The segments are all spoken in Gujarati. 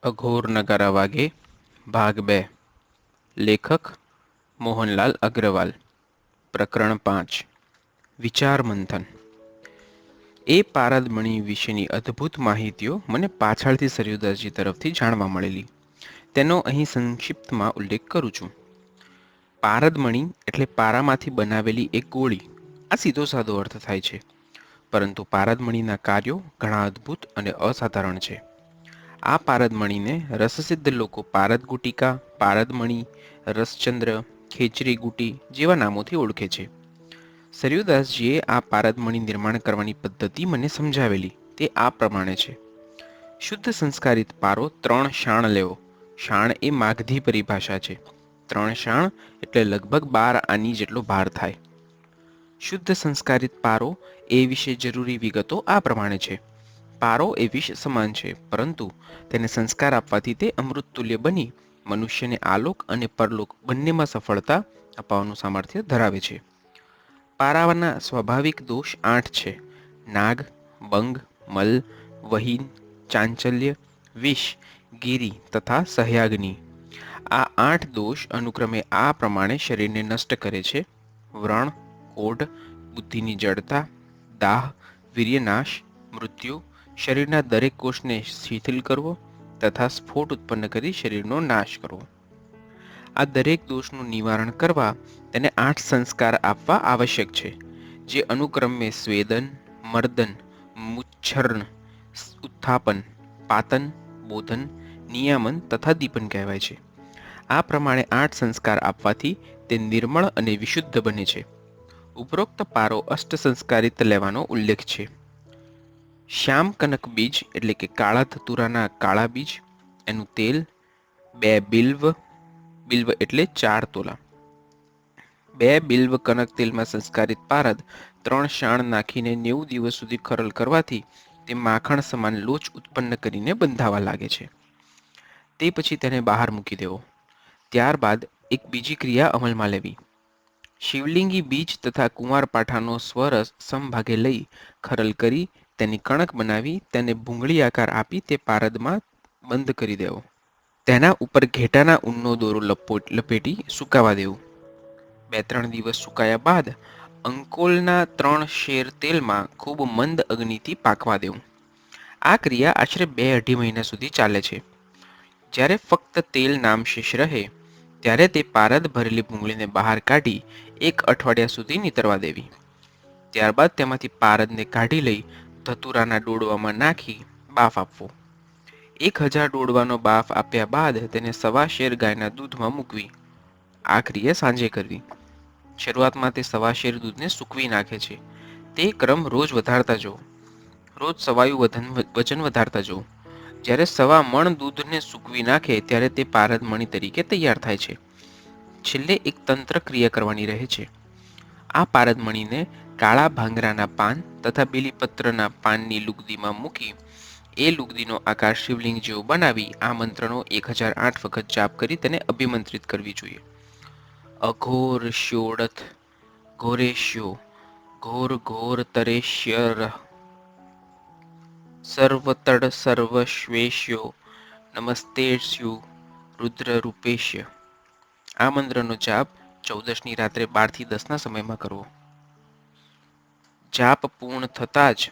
અઘોર નગારા વાગે ભાગ 2 લેખક મોહનલાલ અગ્રવાલ પ્રકરણ 5 વિચાર મંથન એ પારદમણી વિશેની અદ્ભુત માહિતીઓ મને પાછળથી સરયુદાસજી તરફથી જાણવા મળેલી. તેનો અહીં સંક્ષિપ્તમાં ઉલ્લેખ કરું છું. પારદમણી એટલે પારામાંથી બનાવેલી એક ગોળી. આ સીધો સાદો અર્થ થાય છે, પરંતુ પારદમણીના કાર્યો ઘણા અદ્ભુત અને અસાધારણ છે. આ પારદમણીને રસસિદ્ધ લોકો પારદ ગુટિકા, પારદમણી, રસચંદ્ર, ખેચરી ગુટી જેવા નામોથી ઓળખે છે. સરયુદાસજીએ આ પારદમણી નિર્માણ કરવાની પદ્ધતિ મને સમજાવેલી. તે આ પ્રમાણે છે. શુદ્ધ સંસ્કારિત પારો 3 શાણ લેવો. શાણ એ માગધી પરિભાષા છે. 3 શાણ એટલે લગભગ 12 આની જેટલો ભાર થાય. શુદ્ધ સંસ્કારિત પારો એ વિશે જરૂરી વિગતો આ પ્રમાણે છે. પારો એ વિષ સમાન છે, પરંતુ તેને સંસ્કાર આપવાથી તે અમૃતતુલ્ય બની મનુષ્યને આલોક અને પરલોક બંનેમાં સફળતા અપાવવાનું સામર્થ્ય ધરાવે છે. પારાવાના સ્વાભાવિક દોષ 8 છે: નાગ, બંગ, મલ, વહીન, ચાંચલ્ય, વિષ, ગિરી તથા સહ્યાગ્નિ. આ 8 દોષ અનુક્રમે આ પ્રમાણે શરીરને નષ્ટ કરે છે: વ્રણ, કોઢ, બુદ્ધિની જડતા, દાહ, વીર્યનાશ, મૃત્યુ, શરીરના દરેક કોષને શિથિલ કરવો તથા સ્ફોટ ઉત્પન્ન કરી શરીરનો નાશ કરવો. આ દરેક દોષનું નિવારણ કરવા તેને 8 સંસ્કાર આપવા આવશ્યક છે, જે અનુક્રમે સ્વેદન, મર્દન, મુચ્છર્ણ, ઉત્થાપન, પાતન, બોધન, નિયામન તથા દીપન કહેવાય છે. આ પ્રમાણે 8 સંસ્કાર આપવાથી તે નિર્મળ અને વિશુદ્ધ બને છે. ઉપરોક્ત પારો અષ્ટ સંસ્કારિત લેવાનો ઉલ્લેખ છે. શ્યામ કનક બીજ એટલે કે કાળા ધતુરાના કાળા બીજ, એનું તેલ, 2 બિલ્વ, બિલ્વ એટલે 4 તોલા. 2 બિલ્વ કનક તેલમાં સંસ્કારિત પારદ 3 શાણ નાખીને 90 દિવસ સુધી ખરલ કરવાથી તે માખણ સમાન લોચ ઉત્પન્ન કરીને બંધાવા લાગે છે. તે પછી તેને બહાર મૂકી દેવો. ત્યારબાદ એક બીજી ક્રિયા અમલમાં લેવી. શિવલિંગી બીજ તથા કુંવારપાઠાનો સ્વરસ સમભાગે લઈ ખરલ કરી તેની કણક બનાવી તેને ભૂંગળી આકાર આપી તે પારદમાં બંધ કરી દેવો. તેના ઉપર ઘેટાના ઊનનો દોરો લપેટી સુકાવા દેવું. 2-3 દિવસ સુકાયા બાદ અંકોલના 3 શેર તેલમાં ખૂબ મંદ અગ્નિથી પાકવા દેવું. આ ક્રિયા આશરે 2-2.5 મહિના સુધી ચાલે છે. જ્યારે ફક્ત તેલ નામશેષ રહે ત્યારે તે પારદ ભરેલી ભૂંગળીને બહાર કાઢી 1 અઠવાડિયા સુધી નીતરવા દેવી. ત્યારબાદ તેમાંથી પારદને કાઢી લઈ ધતુરાના ડોડવામાં નાખી બાફ આપવો. 1000 ડોડવાનો બાફ આપ્યા બાદ તેને 1.25 શેર ગાયના દૂધમાં મૂકવી. આ ક્રિયા સાંજે કરવી. શરૂઆતમાં તે 1.25 શેર દૂધને સૂકવી નાખે છે. તે ક્રમ રોજ વધારતા જવો. રોજ સવાયું વજન વધારતા જવું. જ્યારે 1.25 મણ દૂધને સૂકવી નાખે ત્યારે તે પારદમણી તરીકે તૈયાર થાય છે. છેલ્લે એક તંત્ર ક્રિયા કરવાની રહે છે. આ પારદમણીને કાળા ભાંગરાના પાન તથા બીલીપત્રના પાનની લુગદીમાં મૂકી એ લુગદીનો આકાર શિવલિંગ જેવો બનાવી આ મંત્રનો 1008 વખત જાપ કરી તેને અભિમંત્રિત કરવી જોઈએ. અઘોર શ્યોડથ ઘોરેશ્યો ઘોર ઘોર તરેશ્યર સર્વતડ સર્વશ્વેશ્યો નમસ્તેસ્યુ રુદ્રરૂપેશ્ય. આ મંત્રનો જાપ 14ની રાત્રે 12 થી 10ના સમયમાં કરવો. જાપ પૂર્ણ થતાં જ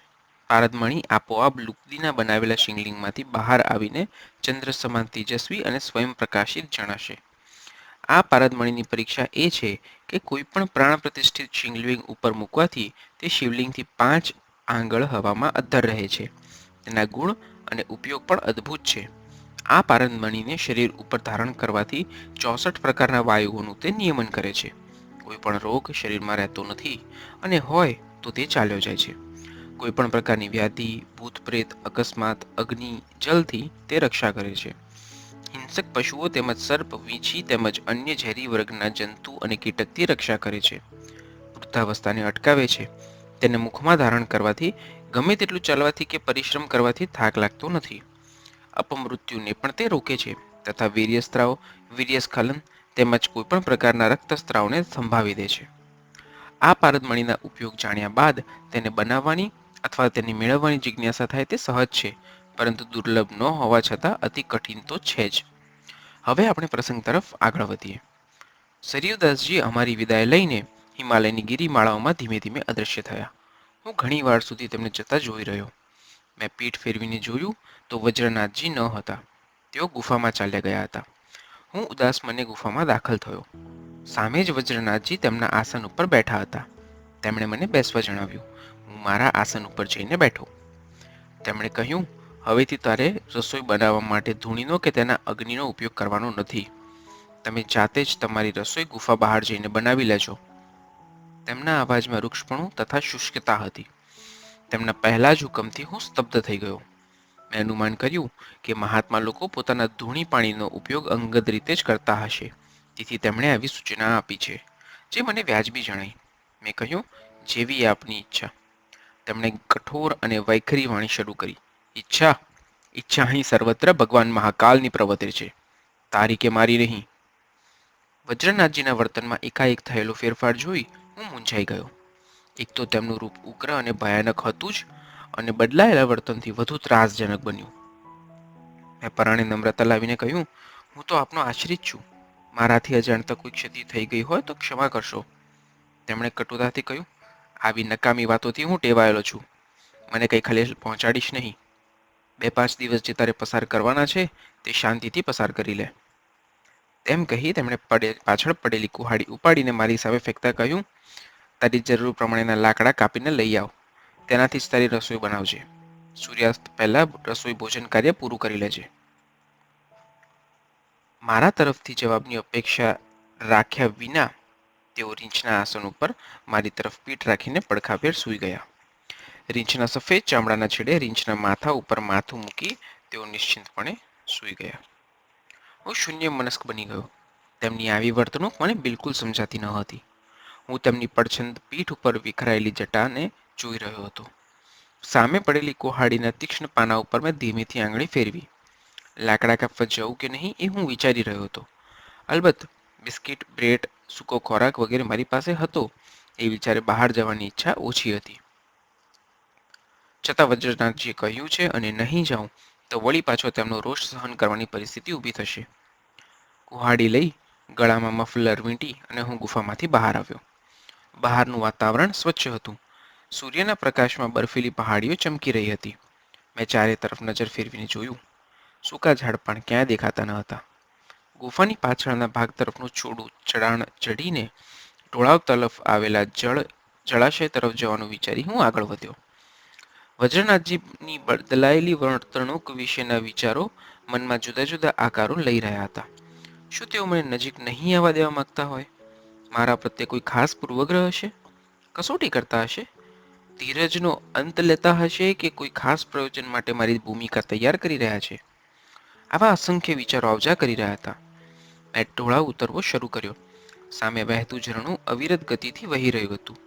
પારદમણી આપોઆપ લુગદીના બનાવેલા શિવલિંગમાંથી બહાર આવીને ચંદ્ર સમાન તેજસ્વી અને સ્વયં પ્રકાશિત જણાશે. આ પારદમણીની પરીક્ષા એ છે કે કોઈ પણ પ્રાણ પ્રતિષ્ઠિત શિવલિંગ ઉપર મૂકવાથી તે શિવલિંગથી 5 આંગળ હવામાં અદ્ધર રહે છે. તેના ગુણ અને ઉપયોગ પણ અદ્ભુત છે. આ પારદમણીને શરીર ઉપર ધારણ કરવાથી 64 પ્રકારના વાયુઓનું તે નિયમન કરે છે. કોઈ પણ રોગ શરીરમાં રહેતો નથી, અને હોય તો તે ચાલ્યો જાય છે. કોઈ પણ પ્રકારની વ્યાધિ, ભૂત પ્રેત, અકસ્માત, અગ્નિ, જલથી તે રક્ષા કરે છે. હિંસક પશુઓ તેમજ સર્પ, વીંછી તેમજ અન્ય ઝેરી વર્ગના જંતુ અને કીટકથી રક્ષા કરે છે. વૃદ્ધાવસ્થાને અટકાવે છે. તેને મુખમાં ધારણ કરવાથી ગમે તેટલું ચાલવાથી કે પરિશ્રમ કરવાથી થાક લાગતો નથી. અપમૃત્યુને પણ તે રોકે છે તથા વીર્યસ્ત્રાવ, વીર્યસ્ખલન તેમજ કોઈપણ પ્રકારના રક્તસ્ત્રાવને સંભાવી દે છે. આ પારદમણીના ઉપયોગ જાણ્યા બાદ તેને બનાવવાની અથવા તેને મેળવવાની જિજ્ઞાસા થાય તે સહજ છે, પરંતુ દુર્લભ ન હોવા છતાં અતિ કઠિન તો છે જ. હવે આપણે પ્રસંગ તરફ આગળ વધીએ. સરયુદાસજી અમારી વિદાય લઈને હિમાલયની ગિરિમાળાઓમાં ધીમે ધીમે અદૃશ્ય થયા. હું ઘણી વાર સુધી તેમને જતા જોઈ રહ્યો. મેં પીઠ ફેરવીને જોયું તો વજ્રનાથજી ન હતા. તેઓ ગુફામાં ચાલ્યા ગયા હતા. હું ઉદાસ મને ગુફામાં દાખલ થયો. સામે જ વજ્રનાથજી તેમના આસન ઉપર બેઠા હતા. તેમણે મને બેસવા જણાવ્યું. હું મારા આસન ઉપર જઈને બેઠો. તેમણે કહ્યું, હવેથી તારે રસોઈ બનાવવા માટે ધૂણીનો કે તેના અગ્નિનો ઉપયોગ કરવાનો નથી. તમે જાતે જ તમારી રસોઈ ગુફા બહાર જઈને બનાવી લેજો. તેમના અવાજમાં વૃક્ષપણું તથા શુષ્કતા હતી. તેમના પહેલા જ હુકમથી હું સ્તબ્ધ થઈ ગયો. મેં અનુમાન કર્યું કે મહાત્મા લોકો પોતાના ધૂણી પાણીનો ઉપયોગ અંગત રીતે જ કરતા હશે. તેથી તેમણે આવી સૂચના આપી છે, જે મને વ્યાજબી જણાઈ. મેં કહ્યું, જેવી આપની ઈચ્છા. તેમણે કઠોર અને વૈખરી વાણી શરૂ કરી. ઈચ્છા ઈચ્છા અહીં સર્વત્ર ભગવાન મહાકાલની પ્રવૃત્તિ છે, તારી કે મારી નહીં. વજ્રનાથજીના વર્તનમાં એકાએક થયેલો ફેરફાર જોઈ હું મૂંઝાઈ ગયો. એક તો તેમનું રૂપ ઉગ્ર અને ભયાનક હતું જ, અને બદલાયેલા વર્તનથી વધુ ત્રાસજનક બન્યું. મેં પરાણે નમ્રતા લાવીને કહ્યું, હું તો આપનો આશ્રિત છું. મારાથી અજાણતા કોઈ ક્ષતિ થઈ ગઈ હોય તો ક્ષમા કરશો. તેમણે કટુતાથી કહ્યું, આવી નકામી વાતોથી હું ટેવાયેલો છું. મને કંઈ ખલેલ પહોંચાડીશ નહીં. 2-5 દિવસ જે તારે પસાર કરવાના છે તે શાંતિથી પસાર કરી લે. તેમ કહી તેમણે પાછળ પડેલી કુહાડી ઉપાડીને મારી સામે ફેંકતા કહ્યું, તારી જરૂર પ્રમાણેના લાકડા કાપીને લઈ આવ. તેનાથી જ તારી રસોઈ બનાવજે. સૂર્યાસ્ત પહેલા રસોઈ ભોજન કાર્ય પૂરું કરી લેજે. મારા તરફથી જવાબની અપેક્ષા રાખ્યા વિના તેઓ રીંછના આસન ઉપર મારી તરફ પીઠ રાખીને પડખાભેર સૂઈ ગયા. રીંછના સફેદ ચામડાના છેડે રીંછના માથા ઉપર માથું મૂકી તેઓ નિશ્ચિંતપણે સૂઈ ગયા. હું શૂન્ય મનસ્ક બની ગયો. તેમની આવી વર્તણૂક મને બિલકુલ સમજાતી ન હતી. હું તેમની પડછંદ પીઠ ઉપર વિખરાયેલી જટાને જોઈ રહ્યો હતો. સામે પડેલી કુહાડીના તીક્ષ્ણ પાના ઉપર મેં ધીમેથી આંગળી ફેરવી. લાકડા કાપવા જવું કે નહીં એ હું વિચારી રહ્યો હતો. અલબત્ત બિસ્કિટ, બ્રેડ, સૂકો ખોરાક વગેરે મારી પાસે હતો. એ વિચારે બહાર જવાની ઈચ્છા ઓછી હતી. છતાં વજ્રનાથજીએ કહ્યું છે અને નહીં જાઉં તો વળી પાછો તેમનો રોષ સહન કરવાની પરિસ્થિતિ ઊભી થશે. કુહાડી લઈ ગળામાં મફલર વીંટી અને હું ગુફામાંથી બહાર આવ્યો. બહારનું વાતાવરણ સ્વચ્છ હતું. સૂર્યના પ્રકાશમાં બર્ફીલી પહાડીઓ ચમકી રહી હતી. મેં ચારે તરફ નજર ફેરવીને જોયું. સૂકા ઝાડપાન ક્યાંય દેખાતા ન હતા. ગુફાની પાછળના ભાગ તરફનું છોડું ચઢાણ ચઢીને ઢોળાવ તરફ આવેલા જળાશય તરફ જવાનું વિચારી હું આગળ વધ્યો. વજ્રનાથજીની બદલાયેલી વર્તણૂક વિશેના વિચારો મનમાં જુદા જુદા આકારો લઈ રહ્યા હતા. શું તેઓ મને નજીક નહીં આવવા દેવા માંગતા હોય? મારા પ્રત્યે કોઈ ખાસ પૂર્વગ્રહ હશે? કસોટી કરતા હશે? ધીરજનો અંત લેતા હશે કે કોઈ ખાસ પ્રયોજન માટે મારી ભૂમિકા તૈયાર કરી રહ્યા છે? આવા અસંખ્ય વિચારો આવજા કરી રહ્યા હતા. મેં ઢોળાવ ઉતરવો શરૂ કર્યો. સામે વહેતું ઝરણું અવિરત ગતિથી વહી રહ્યું હતું.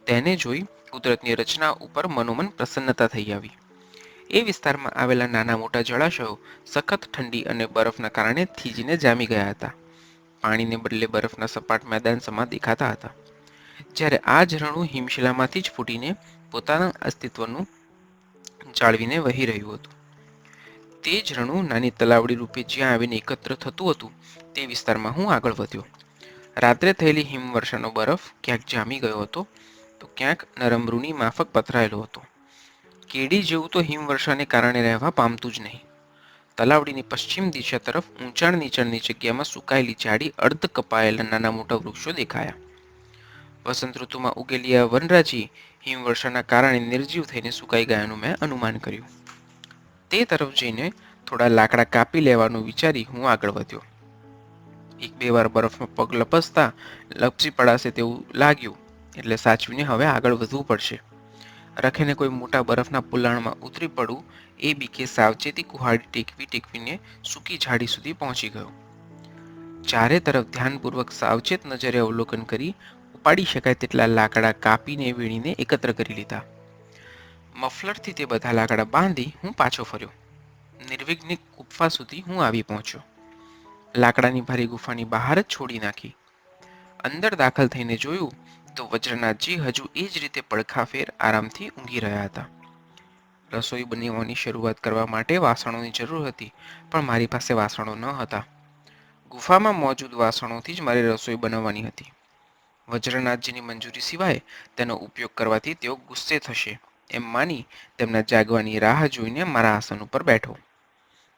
તેને જોઈ કુદરતની રચના ઉપર મનોમન પ્રસન્નતા થઈ આવી. એ વિસ્તારમાં આવેલા નાના મોટા જળાશયો સખત ઠંડી અને બરફના કારણે થીજીને જામી ગયા હતા. પાણીને બદલે બરફના સપાટ મેદાન સમા દેખાતા હતા. જ્યારે આ ઝરણું હિમશિલામાંથી જ ફૂટીને પોતાના અસ્તિત્વનું જાળવીને વહી રહ્યું હતું. તે ઝરણું નાની તલાવડી રૂપે જ્યાં આવીને એકત્ર થતું હતું તે વિસ્તારમાં હું આગળ વધ્યો. રાત્રે થયેલી હિમવર્ષાનો બરફ ક્યાંક જામી ગયો હતો તો ક્યાંક નરમ રૂની માફક પથરાયેલો હતો. કેડી જેવું તો હિમવર્ષાને કારણે રહેવા પામતું જ નહીં. તલાવડીની પશ્ચિમ દિશા તરફ ઊંચાણ નીચાણની જગ્યામાં સુકાયેલી જાડી અર્ધ કપાયેલા નાના મોટા વૃક્ષો દેખાયા. વસંત ઋતુમાં ઉગેલી આ વનરાજી હિમવર્ષાના કારણે નિર્જીવ થઈને સુકાઈ ગયાનું મેં અનુમાન કર્યું. તે તરફ જઈને થોડા લાકડા કાપી લેવાનું વિચારી હું આગળ વધ્યો. 1-2 વાર બરફમાં પગ લપસતા લપસી પડાશે તેવું લાગ્યું, એટલે સાચવીને હવે આગળ વધવું પડશે. રખેને કોઈ મોટા બરફના પુલાણમાં ઉતરી પડું એ બીકે સાવચેતી કુહાડી ટેકવીને સૂકી ઝાડી સુધી પહોંચી ગયો. ચારે તરફ ધ્યાનપૂર્વક સાવચેત નજરે અવલોકન કરી ઉપાડી શકાય તેટલા લાકડા કાપીને વીણીને એકત્ર કરી લીધા. મફલરથી તે બધા લાકડા બાંધી હું પાછો ફર્યો. નિર્વિઘ્ને ગુફા સુધી હું આવી પહોંચ્યો. લાકડાની ભારી ગુફાની બહાર જ છોડી નાખી. અંદર દાખલ થઈને જોયું તો વજ્રનાથજી હજુ એ જ રીતે પડખાફેર આરામથી ઊંઘી રહ્યા હતા. રસોઈ બનાવવાની શરૂઆત કરવા માટે વાસણોની જરૂર હતી, પણ મારી પાસે વાસણો ન હતા. ગુફામાં મોજૂદ વાસણોથી જ મારે રસોઈ બનાવવાની હતી. વજ્રનાથજીની મંજૂરી સિવાય તેનો ઉપયોગ કરવાથી તેઓ ગુસ્સે થશે એમ માની તેમના જાગવાની રાહ જોઈને મારા આસન ઉપર બેઠો.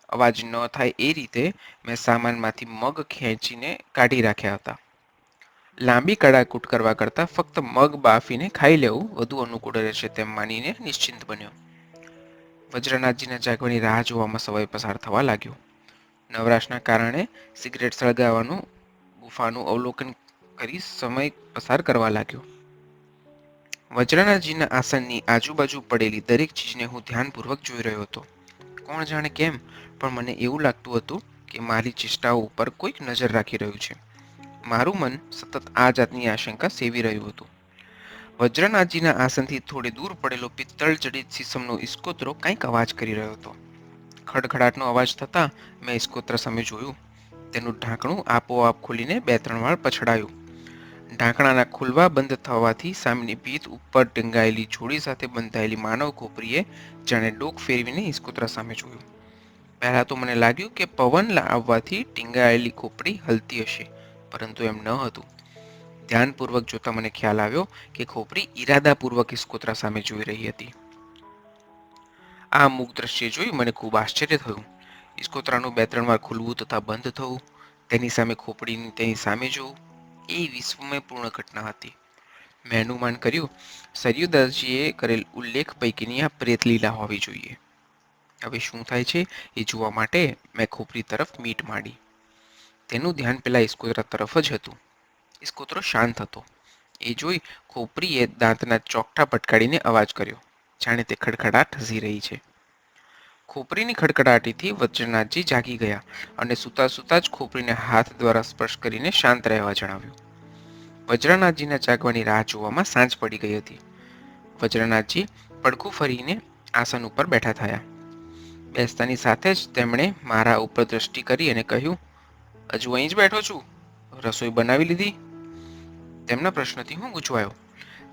અવાજ ન થાય એ રીતે મેં સામાનમાંથી મગ ખેંચીને કાઢી રાખ્યા હતા. લાંબી કડાકૂટ કરવા કરતાં ફક્ત મગ બાફીને ખાઈ લેવું વધુ અનુકૂળ રહેશે તેમ માનીને નિશ્ચિંત બન્યો. વજ્રનાથજીના જાગવાની રાહ જોવામાં સમય પસાર થવા લાગ્યો. નવરાશના કારણે સિગરેટ સળગાવવાનું ગુફાનું અવલોકન કરી સમય પસાર કરવા લાગ્યો. વજ્રનાથજીના આસનની આજુબાજુ પડેલી દરેક ચીજને હું ધ્યાનપૂર્વક જોઈ રહ્યો હતો. કોણ જાણે કેમ, પણ મને એવું લાગતું હતું કે મારી ચેષ્ટાઓ ઉપર કોઈક નજર રાખી રહ્યું છે. મારું મન સતત આ જાતની આશંકા સેવી રહ્યું હતું. વજ્રનાથજીના આસનથી થોડે દૂર પડેલો પિત્તળ જડિત સીસમનો ઇસ્કોતરો કંઈક અવાજ કરી રહ્યો હતો. ખડખડાટનો અવાજ થતાં મેં ઇસ્કોત્ર સામે જોયું. તેનું ઢાંકણું આપોઆપ ખોલીને 2-3 વાર પછડાયું. ઢાંકણાના ખુલવા બંધ થવાથી સામેની ભીત ઉપર ટીંગાયેલી જોડી સાથે બંધાયેલી માનવ ખોપરીએ જાણે ડોક ફેરવીને ઇસ્કોત્ર સામે જોયું. પહેલાં તો મને લાગ્યું કે પવન આવવાથી ટીંગાયેલી ખોપરી હલતી હશે, પરંતુ એમ ન હતું. ધ્યાનપૂર્વક જોતા મને ખ્યાલ આવ્યો કે ખોપરી ઈરાદાપૂર્વક ઇસ્કોત્રા સામે જોઈ રહી હતી. આ અમુક દ્રશ્ય જોઈ મને ખૂબ આશ્ચર્ય થયું. ઇસ્કોત્રાનું 2-3 વાર ખુલવું તથા બંધ થવું, તેની સામે ખોપડીની તેની સામે જોવું, એ વિસ્મયપૂર્ણ ઘટના હતી. મેં અનુમાન કર્યું, સરયુદાસજીએ કરેલ ઉલ્લેખ પૈકીની આ પ્રેતલીલા હોવી જોઈએ. હવે શું થાય છે એ જોવા માટે મેં ખોપરી તરફ મીટ માંડી. તેનું ધ્યાન પેલા ઇસ્કોત્રા તરફ જ હતું. ઇસ્કોત્રો શાંત હતો. એ જોઈ ખોપરીએ દાંતના ચોકઠા ભટકાડીને અવાજ કર્યો, જાણે તે ખડખડાટ હસી રહી છે. ખોપરીની ખડખડાટીથી વજ્રનાથજી જાગી ગયા અને સૂતા સૂતા જ ખોપરીને હાથ દ્વારા સ્પર્શ કરીને શાંત રહેવા જણાવ્યું. વજ્રનાથજીના જાગવાની રાહ જોવામાં સાંજ પડી ગઈ હતી. વજ્રનાથજી પડખું ફરીને આસન ઉપર બેઠા થયા. બેસતાની સાથે જ તેમણે મારા ઉપર દ્રષ્ટિ કરી અને કહ્યું, હજુ અહીં જ બેઠો છું? રસોઈ બનાવી લીધી? તેમના પ્રશ્નથી હું ગૂંચવાયો.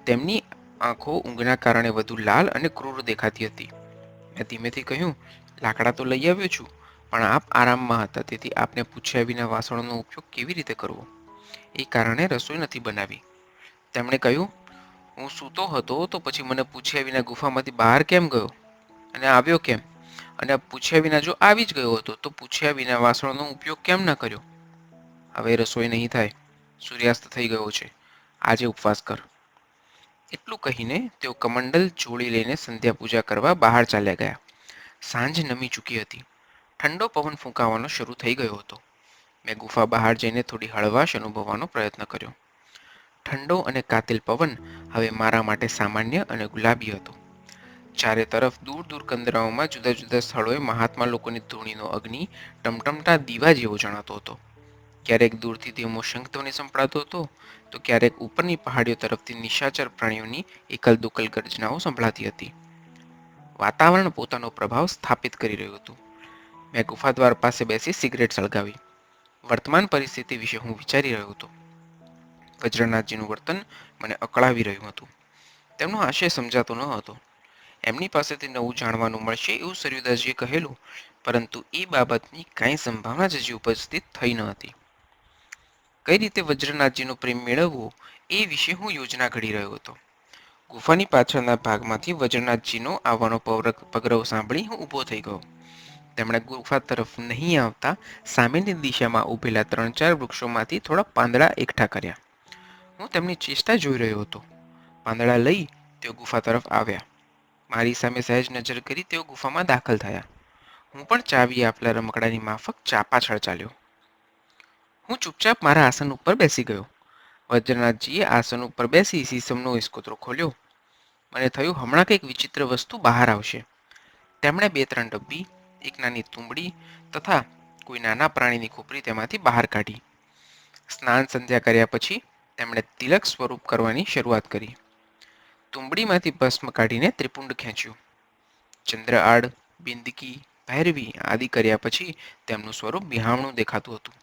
તેમની આંખો ઊંઘના કારણે વધુ લાલ અને ક્રૂર દેખાતી હતી. મેં ધીમેથી કહ્યું, લાકડા તો લઈ આવ્યો છું, પણ આપ આરામમાં હતા, તેથી આપને પૂછ્યા વિના વાસણોનો ઉપયોગ કેવી રીતે કરવો એ કારણે રસોઈ નથી બનાવી. તેમણે કહ્યું, હું સૂતો હતો તો પછી મને પૂછ્યા વિના ગુફામાંથી બહાર કેમ ગયો અને આવ્યો કેમ? અને પૂછ્યા વિના જો આવી જ ગયો હતો તો પૂછ્યા વિના વાસણોનો ઉપયોગ કેમ ન કર્યો? હવે રસોઈ નહીં થાય. સૂર્યાસ્ત થઈ ગયો છે. આજે ઉપવાસ કર. એટલું કહીને તેઓ કમંડલ જોડી લઈને સંધ્યા પૂજા કરવા બહાર ચાલ્યા ગયા. સાંજ નમી ચૂકી હતી. ઠંડો પવન ફૂંકાવાનો શરૂ થઈ ગયો હતો. મેં ગુફા બહાર જઈને થોડી હળવાશ અનુભવવાનો પ્રયત્ન કર્યો. ઠંડો અને કાતિલ પવન હવે મારા માટે સામાન્ય અને ગુલાબી હતો. ચારે તરફ દૂર દૂર કંદરાઓમાં જુદા જુદા સ્થળોએ મહાત્મા લોકોની ધૂણીનો અગ્નિ ટમટમતા દીવા જેવો જણાતો હતો. ક્યારેક દૂરથી ધીમો શંખધ્વનિ સંભળાતો હતો, તો ક્યારેક ઉપરની પહાડીઓ તરફથી નિશાચર પ્રાણીઓની એકલ દુકલ ગર્જનાઓ સંભળાતી હતી. વાતાવરણ પોતાનો પ્રભાવ સ્થાપિત કરી રહ્યું હતું. મેં ગુફાદ્વાર પાસે બેસી સિગરેટ સળગાવી. વર્તમાન પરિસ્થિતિ વિશે હું વિચારી રહ્યો હતો. વજ્રનાથજીનું વર્તન મને અકળાવી રહ્યું હતું. તેમનો આશય સમજાતો ન હતો. એમની પાસેથી નવું જાણવાનું મળશે એવું સરયુદાસજીએ કહેલું, પરંતુ એ બાબતની કાંઈ સંભાવના જ હજી ઉપસ્થિત થઈ ન હતી. કઈ રીતે વજ્રનાથજીનો પ્રેમ મેળવવો એ વિશે હું યોજના ઘડી રહ્યો હતો. ગુફાની પાછળના ભાગમાંથી વજ્રનાથજીનો આવવાનો પગરવ સાંભળી હું ઊભો થઈ ગયો. તેમણે ગુફા તરફ નહીં આવતા સામેની દિશામાં ઊભેલા 3-4 વૃક્ષોમાંથી થોડા પાંદડા એકઠા કર્યા. હું તેમની ચેષ્ટા જોઈ રહ્યો હતો. પાંદડા લઈ તેઓ ગુફા તરફ આવ્યા. મારી સામે સહેજ નજર કરી તેઓ ગુફામાં દાખલ થયા. હું પણ ચાવી આપેલા રમકડાની માફક ચા પાછળ ચાલ્યો. હું ચૂપચાપ મારા આસન ઉપર બેસી ગયો. વજ્રનાથજીએ આસન ઉપર બેસી સીસમનો ઇસ્કોતરો ખોલ્યો. મને થયું હમણાં કંઈક વિચિત્ર વસ્તુ બહાર આવશે. તેમણે 2-3 ડબ્બી, એક નાની તુંબડી તથા કોઈ નાના પ્રાણીની ખોપરી તેમાંથી બહાર કાઢી. સ્નાન સંધ્યા કર્યા પછી તેમણે તિલક સ્વરૂપ કરવાની શરૂઆત કરી. તુંબડીમાંથી ભસ્મ કાઢીને ત્રિપુંડ ખેંચ્યું. ચંદ્રઆડ, બિંદકી, ભૈરવી આદિ કર્યા પછી તેમનું સ્વરૂપ બિહામણું દેખાતું હતું.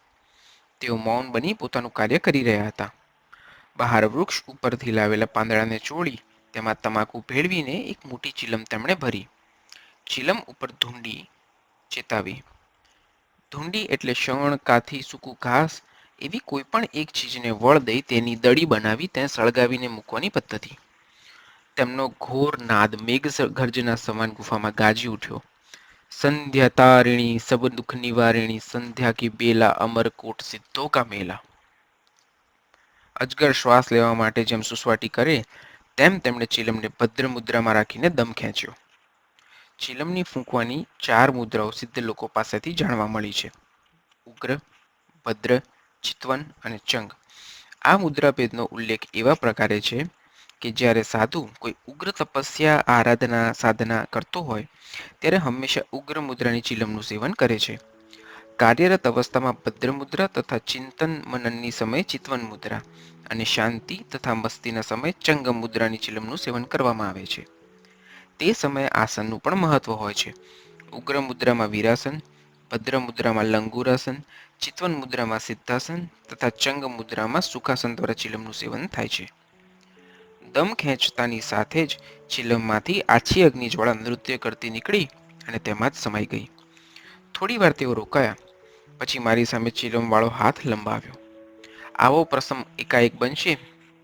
તેઓ મૌન બની પોતાનું કાર્ય કરી રહ્યા હતા. બહાર વૃક્ષ ઉપરથી લાવેલા પાંદડાને ચોળી તેમાં તમાકુ ભેળવીને એક મોટી ચીલમ તેમણે ભરી. ચિલમ ઉપર ધૂંડી ચેતાવી. ધૂંડી એટલે શણ, કાથી, સૂકું ઘાસ એવી કોઈ પણ એક ચીજને વળ દઈ તેની દડી બનાવી તેને સળગાવીને મૂકવાની પદ્ધતિ. તેમનો ઘોર નાદ મેઘ ગર્જના સમાન ગુફામાં ગાજી ઉઠ્યો. સંધ્યા તારિણી સબ દુઃખ નિવારિણી સંધ્યા કી બેલા અમરકોટ સિદ્ધો કા મેલા. અજગર શ્વાસ લેવા માટે જેમ સુસવાટી કરે તેમ તેમણે ચિલમને ભદ્ર મુદ્રામાં રાખીને દમ ખેંચ્યો. ચિલમની ફૂંકવાની 4 મુદ્રાઓ સિદ્ધ લોકો પાસેથી જાણવા મળી છે: ઉગ્ર, ભદ્ર, ચિતવન અને ચંગ. આ મુદ્રાભેદનો ઉલ્લેખ એવા પ્રકારે છે કે જ્યારે સાધુ કોઈ ઉગ્ર તપસ્યા, આરાધના, સાધના કરતો હોય ત્યારે હંમેશા ઉગ્ર મુદ્રાની ચિલમનું સેવન કરે છે. કાર્યરત અવસ્થામાં ભદ્ર મુદ્રા તથા ચિંતન મનનની સમયે ચિતવન મુદ્રા અને શાંતિ તથા મસ્તીના સમયે ચંગ મુદ્રાની ચિલમનું સેવન કરવામાં આવે છે. તે સમયે આસનનું પણ મહત્વ હોય છે. ઉગ્ર મુદ્રામાં વીરાસન, ભદ્ર મુદ્રામાં લંગુરાસન, ચિતવન મુદ્રામાં સિદ્ધાસન તથા ચંગ મુદ્રામાં સુખાસન દ્વારા ચિલમનું સેવન થાય છે. દમ ખેંચતાની સાથે જ ચિલમમાંથી આછી અગ્નિજ્વાળા નૃત્ય કરતી નીકળી અને તેમાં જ સમાઈ ગઈ. થોડી વાર તેઓ રોકાયા, પછી મારી સામે ચિલમવાળો હાથ લંબાવ્યો. આવો પ્રસંગ એકાએક બનશે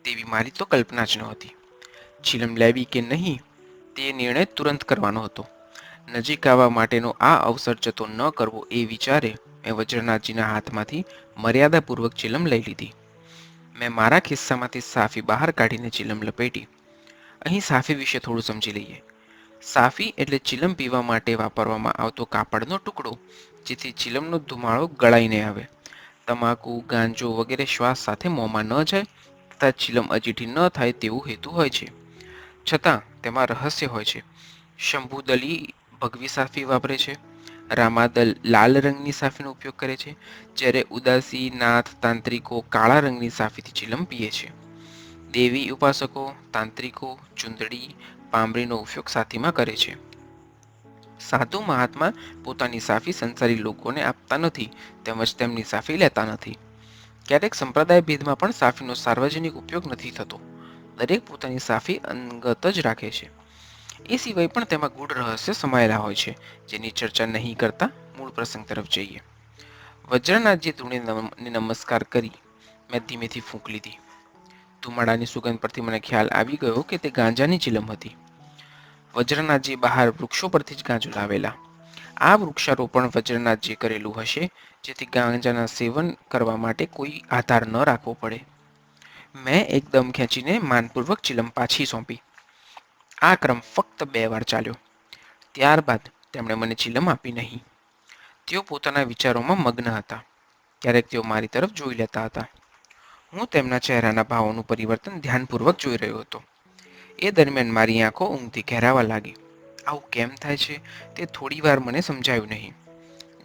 તેવી મારી તો કલ્પના જ નહોતી. ચિલમ લેવી કે નહીં તે નિર્ણય તુરંત કરવાનો હતો. નજીક આવવા માટેનો આ અવસર જતો ન કરવો એ વિચારે મેં વજ્રનાથજીના હાથમાંથી મર્યાદાપૂર્વક ચિલમ લઈ લીધી. મેં મારા ખિસ્સામાંથી સાફી બહાર કાઢીને ચિલમ લપેટી. અહીં સાફી વિશે થોડું સમજી લઈએ. સાફી એટલે ચિલમ પીવા માટે વાપરવામાં આવતો કાપડનો ટુકડો, જેથી ચિલમનો ધુમાડો ગળાઈને આવે. તમાકુ, ગાંજો વગેરે શ્વાસ સાથે મોંમાં ન જાય તથા ચિલમ અજીઠી ન થાય તેવું હેતુ હોય છે. છતાં તેમાં રહસ્ય હોય છે. શંભુદલી ભગવી સાફી વાપરે છે. રામાદલ લાલ રંગની સાફીનો ઉપયોગ કરે છે, જ્યારે ઉદાસી, નાથ, તાંત્રિકો કાળા રંગની સાફીથી ચિલમ પીએ છે. દેવી ઉપાસકો, તાંત્રિકો ચુંદડી, પાંબરીનો ઉપયોગ સાથીમાં કરે છે. સાધુ મહાત્મા પોતાની સાફી સંસારી લોકોને આપતા નથી તેમજ તેમની સાફી લેતા નથી. ક્યારેક સંપ્રદાય ભેદમાં પણ સાફીનો સાર્વજનિક ઉપયોગ નથી થતો. દરેક પોતાની સાફી અંગત જ રાખે છે. એ સિવાય પણ તેમાં ગૂઢ રહસ્ય સમાયેલા હોય છે, જેની ચર્ચા નહીં કરતા મૂળ પ્રસંગ તરફ જઈએ. વજ્રનાથજીએ ધૂણીને નમસ્કાર કરી મેં ધીમેથી ફૂંક લીધી. ધુમાડાની સુગંધ પરથી મને ખ્યાલ આવી ગયો કે તે ગાંજાની ચિલમ હતી. વજ્રનાથજી બહાર વૃક્ષો પરથી જ ગાંજો લાવેલા. આ વૃક્ષારોપણ વજ્રનાથજીએ કરેલું હશે, જેથી ગાંજાના સેવન કરવા માટે કોઈ આધાર ન રાખવો પડે. મેં એકદમ ખેંચીને માનપૂર્વક ચિલમ પાછી સોંપી. આ ક્રમ ફક્ત 2 વાર ચાલ્યો. ત્યારબાદ તેમણે મને ચિલમ આપી નહીં. તેઓ પોતાના વિચારોમાં મગ્ન હતા. ક્યારેક તેઓ મારી તરફ જોઈ લેતા હતા. હું તેમના ચહેરાના ભાવોનું પરિવર્તન ધ્યાનપૂર્વક જોઈ રહ્યો હતો. એ દરમિયાન મારી આંખો ઊંઘથી ઘેરાવા લાગી. આવું કેમ થાય છે તે થોડી વાર મને સમજાયું નહીં.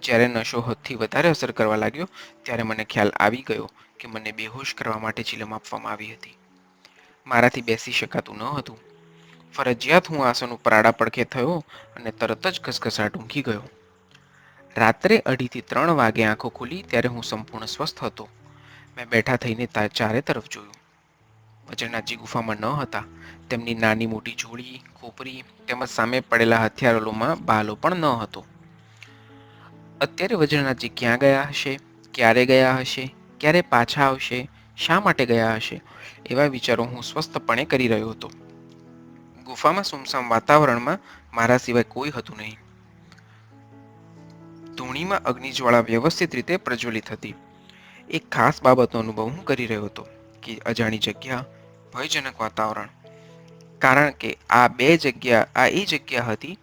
જ્યારે નશો હદથી વધારે અસર કરવા લાગ્યો ત્યારે મને ખ્યાલ આવી ગયો કે મને બેહોશ કરવા માટે ચિલમ આપવામાં આવી હતી. મારાથી બેસી શકાતું ન હતું. ફરજિયાત હું આસન ઉપર આડા પડખે થયો અને તરત જ ઘસઘસાટ ઊંઘી ગયો. રાત્રે 2:30 થી 3 વાગે આંખો ખુલી ત્યારે હું સંપૂર્ણ સ્વસ્થ હતો. મેં બેઠા થઈને ચારે તરફ જોયું. વજ્રનાથજી ગુફામાં ન હતા. તેમની નાની મોટી જોડી, ખોપરી તેમજ સામે પડેલા હથિયારોમાં બાલો પણ ન હતો. અત્યારે વજ્રનાથજી ક્યાં ગયા હશે, ક્યારે ગયા હશે, ક્યારે પાછા આવશે, શા માટે ગયા હશે, એવા વિચારો હું સ્વસ્થપણે કરી રહ્યો હતો. ગુફામાં સુમસામ વાતાવરણમાં મારા સિવાય કોઈ હતું નહીં. ધૂણીમાં અગ્નિજ્વાળા વ્યવસ્થિત રીતે પ્રજ્વલિત હતી. એક ખાસ બાબતનો અનુભવ હું કરી રહ્યો હતો કે અજાણી જગ્યા, ભયજનક વાતાવરણ. કારણ કે આ એ જગ્યા હતી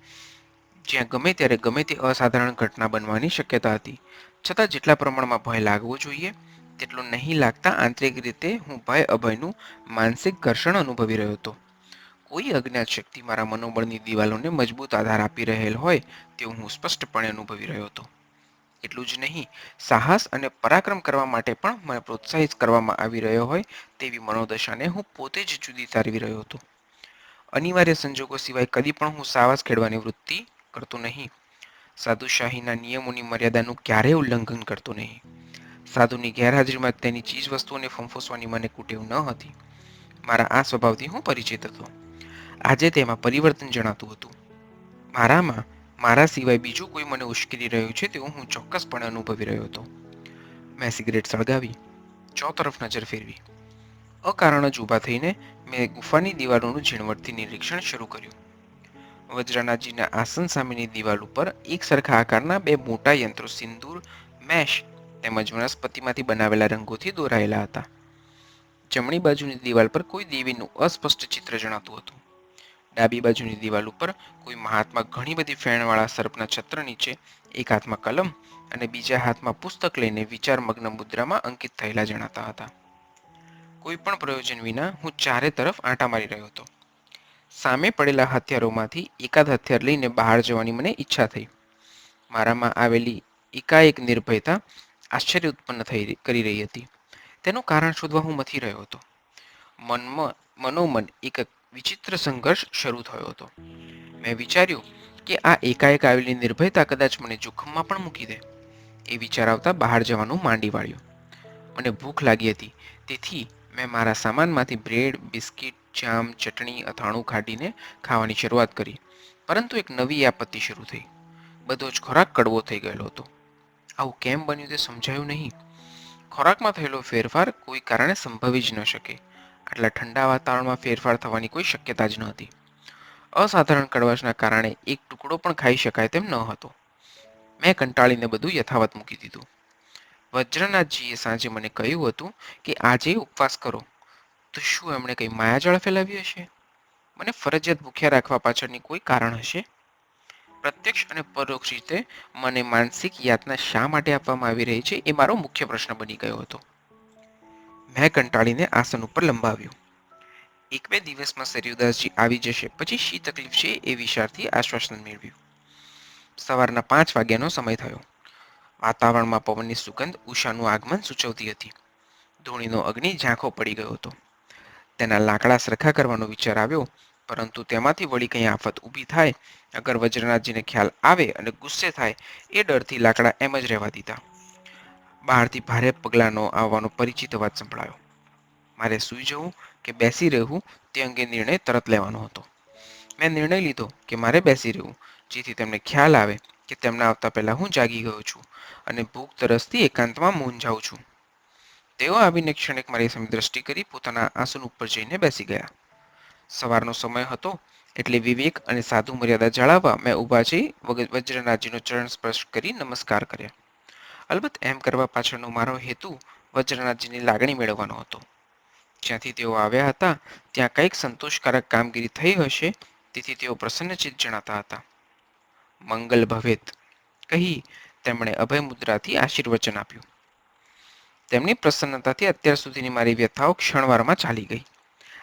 જ્યાં ગમે ત્યારે ગમે તે અસાધારણ ઘટના બનવાની શક્યતા હતી. છતાં જેટલા પ્રમાણમાં ભય લાગવો જોઈએ તેટલો નહીં લાગતા આંતરિક રીતે હું ભય અભયનું માનસિક ઘર્ષણ અનુભવી રહ્યો હતો. કોઈ અજ્ઞાત શક્તિ મારા મનોબળની દિવાલોને મજબૂત આધાર આપી રહેલ હોય તેવું હું સ્પષ્ટપણે અનુભવી રહ્યો હતો. એટલું જ નહીં, સાહસ અને પરાક્રમ કરવા માટે પણ મને પ્રોત્સાહિત કરવામાં આવી રહ્યો હોય તેવી મનોદશાને હું પોતે જ જુદી તારવી રહ્યો હતો. અનિવાર્ય સંજોગો સિવાય કદી પણ હું સાહસ ખેડવાની વૃત્તિ કરતો નહીં. સાધુશાહીના નિયમોની મર્યાદાનું ક્યારેય ઉલ્લંઘન કરતો નહીં. સાધુની ગેરહાજરીમાં તેની ચીજ વસ્તુઓને ફંફોસવાની મને કુટેવ ન હતી. મારા આ સ્વભાવથી હું પરિચિત હતો. આજે તેમાં પરિવર્તન જણાતું હતું. મારામાં મારા સિવાય બીજું કોઈ મને ઉશ્કેરી રહ્યું છે તેવું હું ચોક્કસપણે અનુભવી રહ્યો હતો. મેં સિગરેટ સળગાવી, તરફ નજર ફેરવી. અકારણ જ ઊભા થઈને મેં ગુફાની દિવાલોનું ઝીણવટથી નિરીક્ષણ શરૂ કર્યું. વજ્રનાથજીના આસન સામેની દિવાલ ઉપર એક સરખા આકારના બે મોટા યંત્રો સિંદૂર, મેશ તેમજ વનસ્પતિમાંથી બનાવેલા રંગોથી દોરાયેલા હતા. જમણી બાજુની દિવાલ પર કોઈ દેવીનું અસ્પષ્ટ ચિત્ર જણાતું હતું. ડાબી બાજુની દિવાલ ઉપર કોઈ મહાત્મા ઘણી બધી ફેણવાળા સર્પના છત્ર નીચે એક હાથમાં કલમ અને બીજા હાથમાં પુસ્તક લઈને વિચારમગ્ન મુદ્રામાં અંકિત થયેલા જણાતા હતા. કોઈ પણ પ્રયોજન વિના હું ચારે તરફ આંટા મારી રહ્યો હતો. સામે પડેલા હથિયારોમાંથી એકાદ હથિયાર લઈને બહાર જવાની મને ઈચ્છા થઈ. મારામાં આવેલી એકાએક નિર્ભયતા આશ્ચર્ય ઉત્પન્ન કરી રહી હતી. તેનું કારણ શોધવા હું મથી રહ્યો હતો. મનોમન એક વિચિત્ર સંઘર્ષ શરૂ થયો હતો. મેં વિચાર્યું કે આ એકાએક આવેલી નિર્ભયતા કદાચ મને જોખમમાં પણ મૂકી દે. એ વિચાર આવતા બહાર જવાનું માંડી વાળ્યું. મને ભૂખ લાગી હતી, તેથી મેં મારા સામાનમાંથી બ્રેડ, બિસ્કિટ, જામ, ચટણી, અથાણું કાઢીને ખાવાની શરૂઆત કરી. પરંતુ એક નવી આપત્તિ શરૂ થઈ. બધો જ ખોરાક કડવો થઈ ગયેલો હતો. આવું કેમ બન્યું તે સમજાયું નહીં. ખોરાકમાં થયેલો ફેરફાર કોઈ કારણે સંભવી જ ન શકે. આટલા ઠંડા વાતાવરણમાં ફેરફાર થવાની કોઈ શક્યતા જ નહોતી. અસાધારણ કડવાશના કારણે એક ટુકડો પણ ખાઈ શકાય તેમ ન હતો. મેં કંટાળીને બધું યથાવત મૂકી દીધું. વજ્રનાથજીએ સાંજે મને કહ્યું હતું કે આજે ઉપવાસ કરો. તો શું એમણે કંઈ માયાજાળ ફેલાવી હશે? મને ફરજિયાત ભૂખ્યા રાખવા પાછળની કોઈ કારણ હશે? પ્રત્યક્ષ અને પરોક્ષ રીતે મને માનસિક યાતના શા માટે આપવામાં આવી રહી છે એ મારો મુખ્ય પ્રશ્ન બની ગયો હતો. મેં કંટાળીને આસન ઉપર લંબાવ્યું. એક બે દિવસમાં સરિયુદાસજી આવી જશે, પછી શી તકલીફ છે એ વિચારથી આશ્વાસન મેળવ્યું. સવારના 5 વાગ્યાનો સમય થયો. વાતાવરણમાં પવનની સુગંધ ઉષાનું આગમન સૂચવતી હતી. ધૂળીનો અગ્નિ ઝાંખો પડી ગયો હતો. તેના લાકડા સરખા કરવાનો વિચાર આવ્યો, પરંતુ તેમાંથી વળી કંઈ આફત ઊભી થાય, અગર વજ્રનાથજીને ખ્યાલ આવે અને ગુસ્સે થાય, એ ડરથી લાકડા એમ જ રહેવા દીધા. બહારથી ભારે પગલાંનો આવવાનો પરિચિત અવાજ સંભળાયો. મારે સૂઈ જવું કે બેસી રહેવું તે અંગે નિર્ણય તરત લેવાનો હતો. મેં નિર્ણય લીધો કે મારે બેસી રહેવું, જેથી તેમને ખ્યાલ આવે કે તેમના આવતા પહેલાં હું જાગી ગયો છું અને ભૂખ તરસથી એકાંતમાં મૂંઝાઉં છું. તેઓ આવીને ક્ષણિક મારી સામે દ્રષ્ટિ કરી પોતાના આસન ઉપર જઈને બેસી ગયા. સવારનો સમય હતો, એટલે વિવેક અને સાધુ મર્યાદા જાળવવા મેં ઊભા જઈ વજ્રનાથજીનો ચરણ સ્પર્શ કરી નમસ્કાર કર્યા. અલબત્ત એમ કરવા પાછળનો મારો હેતુ વજ્રનાથજીની લાગણી મેળવવાનો હતો. જ્યાંથી તેઓ આવ્યા હતા ત્યાં કંઈક સંતોષકારક કામગીરી થઈ હશે, તેથી તેઓ પ્રસન્નચિત્ત જણાતા હતા. મંગલ ભવેત કહી તેમણે અભય મુદ્રાથી આશીર્વચન આપ્યું. તેમની પ્રસન્નતાથી અત્યાર સુધીની મારી વ્યથાઓ ક્ષણવારમાં ચાલી ગઈ.